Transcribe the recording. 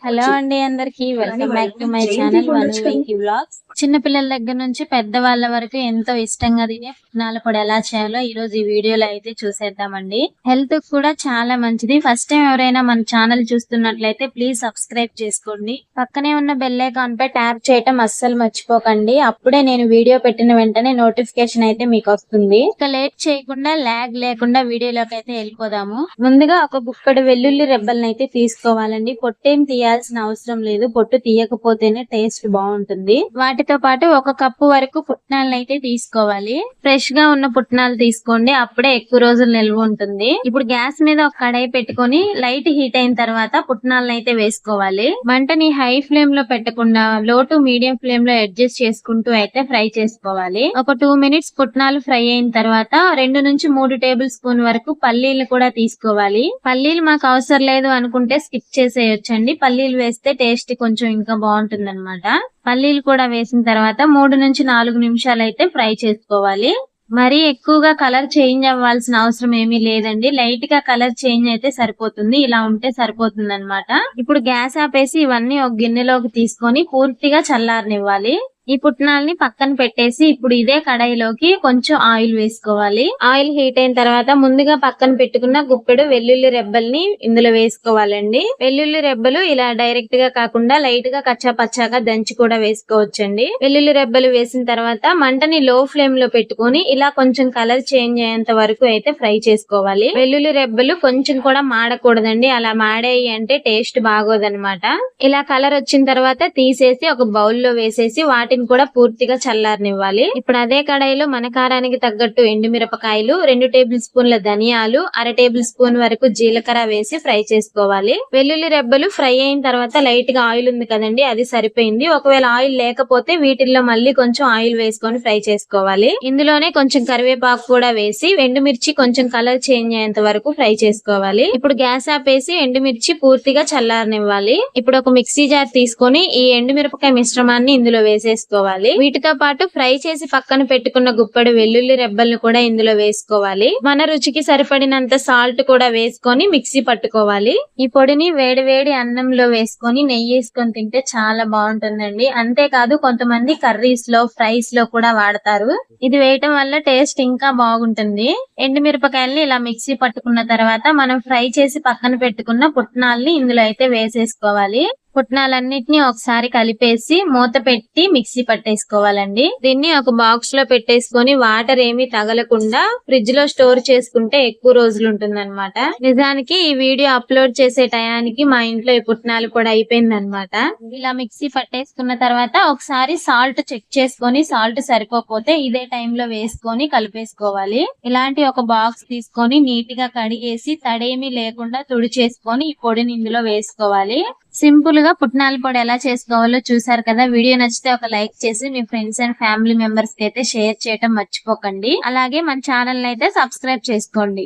Hello అండి, అందరికి welcome back to my channel one week vlogs. చిన్న పిల్లల దగ్గర నుంచి పెద్ద వాళ్ళ వరకు ఎంతో ఇష్టంగా తినే పుట్నాల పొడి ఎలా చేయాలో ఈ రోజు ఈ వీడియోలో అయితే చూసేద్దామండి. హెల్త్ కూడా చాలా మంచిది. ఫస్ట్ టైం ఎవరైనా మన ఛానల్ చూస్తున్నట్లయితే ప్లీజ్ సబ్స్క్రైబ్ చేసుకోండి. పక్కనే ఉన్న బెల్ ఐకాన్ పై ట్యాప్ చేయటం అస్సలు మర్చిపోకండి. అప్పుడే నేను వీడియో పెట్టిన వెంటనే నోటిఫికేషన్ అయితే మీకు వస్తుంది. ఇక లేట్ చేయకుండా లాగ్ లేకుండా వీడియోలోకి అయితే వెళ్ళిపోదాము. ముందుగా ఒక గుక్కడి వెల్లుల్లి రెబ్బల్ని అయితే తీసుకోవాలండి. పొట్టేం తీయాల్సిన అవసరం లేదు, పొట్టు తీయకపోతేనే టేస్ట్ బాగుంటుంది. వాటితో పాటు ఒక కప్పు వరకు పుట్నాలను అయితే తీసుకోవాలి. ఫ్రెష్ గా ఉన్న పుట్నాలు తీసుకోండి, అప్పుడే ఎక్కువ రోజులు నిల్వ ఉంటుంది. ఇప్పుడు గ్యాస్ మీద ఒక కడాయి పెట్టుకొని లైట్ హీట్ అయిన తర్వాత పుట్నాలను అయితే వేసుకోవాలి. మంటని హై ఫ్లేమ్ లో పెట్టకుండా లో టు మీడియం ఫ్లేమ్ లో అడ్జస్ట్ చేసుకుంటూ అయితే ఫ్రై చేసుకోవాలి. ఒక 2 మినిట్స్ పుట్నాలు ఫ్రై అయిన తర్వాత 2 నుంచి 3 టేబుల్ స్పూన్ వరకు పల్లీలు కూడా తీసుకోవాలి. పల్లీలు మాకు అవసరం లేదు అనుకుంటే స్కిప్ చేసేయొచ్చండి. పల్లీలు వేస్తే టేస్ట్ కొంచెం ఇంకా బాగుంటుంది అనమాట. పల్లీలు కూడా వేసిన తర్వాత 3 నుంచి 4 నిమిషాలు అయితే ఫ్రై చేసుకోవాలి. మరీ ఎక్కువగా కలర్ చేంజ్ అవ్వాల్సిన అవసరం ఏమీ లేదండి. లైట్ గా కలర్ చేంజ్ అయితే సరిపోతుంది. ఇలా ఉంటే సరిపోతుంది అనమాట. ఇప్పుడు గ్యాస్ ఆపేసి ఇవన్నీ ఒక గిన్నెలోకి తీసుకొని పూర్తిగా చల్లారనివ్వాలి. ఈ పుట్నాలని పక్కన పెట్టేసి ఇప్పుడు ఇదే కడాయిలోకి కొంచెం ఆయిల్ వేసుకోవాలి. ఆయిల్ హీట్ అయిన తర్వాత ముందుగా పక్కన పెట్టుకున్న గుప్పెడు వెల్లుల్లి రెబ్బల్ని ఇందులో వేసుకోవాలండి. వెల్లుల్లి రెబ్బలు ఇలా డైరెక్ట్ గా కాకుండా లైట్ గా కచ్చా పచ్చాగా దంచి కూడా వేసుకోవచ్చండి. వెల్లుల్లి రెబ్బలు వేసిన తర్వాత మంటని లో ఫ్లేమ్ లో పెట్టుకొని ఇలా కొంచెం కలర్ చేంజ్ అయ్యేంత వరకు అయితే ఫ్రై చేసుకోవాలి. వెల్లుల్లి రెబ్బలు కొంచెం కూడా మాడకూడదండి. అలా మాడాయి అంటే టేస్ట్ బాగోదన్నమాట. ఇలా కలర్ వచ్చిన తర్వాత తీసేసి ఒక బౌల్ లో వేసేసి వాటిని కూడా పూర్తిగా చల్లారనివ్వాలి. ఇప్పుడు అదే కడాయిలో మన కారానికి తగ్గట్టు ఎండుమిరపకాయలు, 2 టేబుల్ స్పూన్ల ధనియాలు, 1/2 టేబుల్ స్పూన్ వరకు జీలకర్ర వేసి ఫ్రై చేసుకోవాలి. వెల్లుల్లి రెబ్బలు ఫ్రై అయిన తర్వాత లైట్ గా ఆయిల్ ఉంది కదండి, అది సరిపోయింది. ఒకవేళ ఆయిల్ లేకపోతే వీటిల్లో మళ్ళీ కొంచెం ఆయిల్ వేసుకొని ఫ్రై చేసుకోవాలి. ఇందులోనే కొంచెం కరివేపాకు కూడా వేసి ఎండుమిర్చి కొంచెం కలర్ చేంజ్ అయ్యేంత వరకు ఫ్రై చేసుకోవాలి. ఇప్పుడు గ్యాస్ ఆపేసి ఎండుమిర్చి పూర్తిగా చల్లారనివ్వాలి. ఇప్పుడు ఒక మిక్సీ జార్ తీసుకొని ఈ ఎండుమిరపకాయ మిశ్రమాన్ని ఇందులో వేసేసుకోవాలి. వీటితో పాటు ఫ్రై చేసి పక్కన పెట్టుకున్న గుప్పెడు వెల్లుల్లి రెబ్బలను కూడా ఇందులో వేసుకోవాలి. మన రుచికి సరిపడినంత సాల్ట్ కూడా వేసుకొని మిక్సీ పట్టుకోవాలి. ఈ పొడిని వేడి వేడి అన్నంలో వేసుకొని నెయ్యి వేసుకొని తింటే చాలా బాగుంటుందండి. అంతేకాదు కొంతమంది కర్రీస్ లో, ఫ్రైస్ లో కూడా వాడతారు. ఇది వేయటం వల్ల టేస్ట్ ఇంకా బాగుంటుంది. ఎండుమిరపకాయల్ని ఇలా మిక్సీ పట్టుకున్న తర్వాత మనం ఫ్రై చేసి పక్కన పెట్టుకున్న పుట్నాల్ని ఇందులో అయితే వేసేసుకోవాలి. పుట్నాలన్నిటిని ఒకసారి కలిపేసి మూత పెట్టి మిక్సీ పట్టేసుకోవాలండి. దీన్ని ఒక బాక్స్ లో పెట్టేసుకొని వాటర్ ఏమీ తగలకుండా ఫ్రిడ్జ్ లో స్టోర్ చేసుకుంటే ఎక్కువ రోజులు ఉంటుంది అనమాట. నిజానికి ఈ వీడియో అప్లోడ్ చేసే టయానికి మా ఇంట్లో ఈ పుట్నాలు కూడా అయిపోయింది అనమాట. ఇలా మిక్సీ పట్టేసుకున్న తర్వాత ఒకసారి సాల్ట్ చెక్ చేసుకొని సాల్ట్ సరిపోతే ఇదే టైంలో వేసుకొని కలిపేసుకోవాలి. ఇలాంటి ఒక బాక్స్ తీసుకొని నీట్ గా కడిగేసి తడేమీ లేకుండా తుడిచేసుకొని ఈ పొడిని ఇందులో వేసుకోవాలి. సింపుల్ గా పుట్నాల పొడి ఎలా చేసుకోవాలో చూసారు కదా. వీడియో నచ్చితే ఒక లైక్ చేసి మీ ఫ్రెండ్స్ అండ్ ఫ్యామిలీ మెంబర్స్ కి అయితే షేర్ చేయడం మర్చిపోకండి. అలాగే మన ఛానల్ అయితే సబ్స్క్రైబ్ చేసుకోండి.